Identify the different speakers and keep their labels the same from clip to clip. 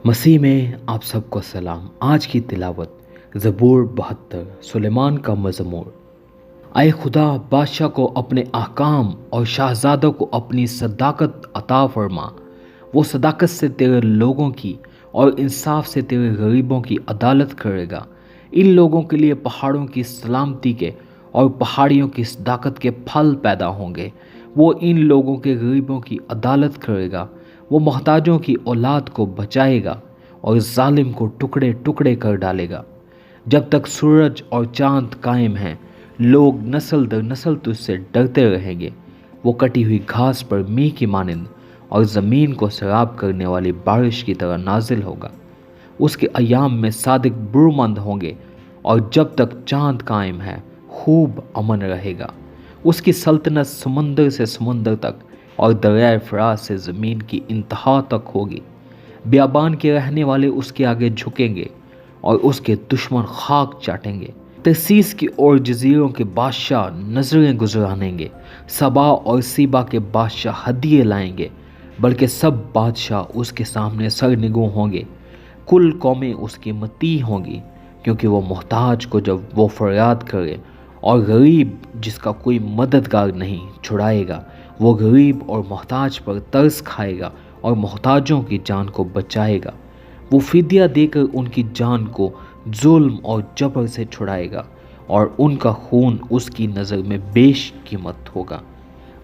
Speaker 1: मसीह में आप सबको सलाम। आज की तिलावत ज़बूर 72 सुलेमान का मज़मूर। आए खुदा, बादशाह को अपने अहकाम और शाहज़ादों को अपनी सदाकत अता फरमा। वो सदाकत से तेरे लोगों की और इंसाफ से तेरे गरीबों की अदालत करेगा। इन लोगों के लिए पहाड़ों की सलामती के और पहाड़ियों की सदाकत के फल पैदा होंगे। वो इन लोगों के गरीबों की अदालत करेगा। वो मोहताजों की औलाद को बचाएगा और जालिम को टुकड़े टुकड़े कर डालेगा। जब तक सूरज और चांद कायम हैं, लोग नस्ल दर नस्ल तुझसे डरते रहेंगे। वो कटी हुई घास पर मींह की मानिंद और ज़मीन को सैराब करने वाली बारिश की तरह नाजिल होगा। उसके अयाम में सादिक बुर्मंद होंगे और जब तक चांद कायम है खूब अमन रहेगा। उसकी सल्तनत समंदर से समंदर तक और दरियाए फराज से ज़मीन की इंतहा तक होगी। बियाबान के रहने वाले उसके आगे झुकेंगे और उसके दुश्मन खाक चाटेंगे। तरसीस की और जजीरों के बादशाह नजरें गुजरानेंगे। सबा और सीबा के बादशाह हदिये लाएंगे, बल्कि सब बादशाह उसके सामने सरनिगू होंगे। कुल कौमें उसकी मती होंगी, क्योंकि वो मोहताज को जब वो फरियाद करे और गरीब जिसका कोई मददगार नहीं छुड़ाएगा। वो गरीब और मोहताज पर तरस खाएगा और मोहताजों की जान को बचाएगा। वो फिदिया देकर उनकी जान को जुल्म और जबर से छुड़ाएगा और उनका खून उसकी नज़र में बेश कीमत होगा।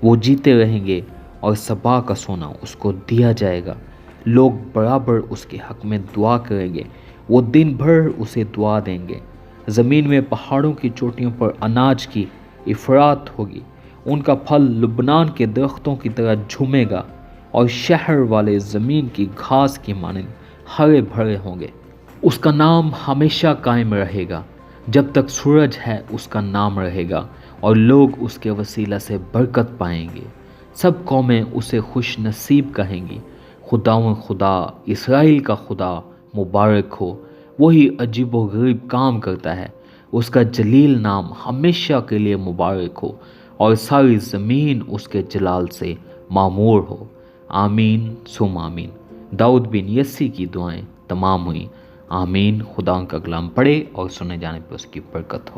Speaker 1: वो जीते रहेंगे और सबा का सोना उसको दिया जाएगा। लोग बराबर उसके हक में दुआ करेंगे। वो दिन भर उसे दुआ देंगे। ज़मीन में पहाड़ों की चोटियों पर अनाज की इफरात होगी। उनका फल लुबनान के दरख्तों की तरह झूमेगा और शहर वाले ज़मीन की घास की मानिंद हरे भरे होंगे। उसका नाम हमेशा कायम रहेगा। जब तक सूरज है उसका नाम रहेगा और लोग उसके वसीला से बरकत पाएंगे। सब कौमें उसे खुश नसीब कहेंगी। खुदावंद खुदा, इसराइल का खुदा मुबारक हो। वही अजीब व गरीब काम करता है। उसका जलील नाम हमेशा के लिए मुबारक हो और सारी ज़मीन उसके जलाल से मामूर हो। आमीन सुम आमीन। दाऊद बिन यस्सी की दुआएं तमाम हुई। आमीन। खुदा का कलाम पढ़े और सुने जाने पर उसकी बरकत हो।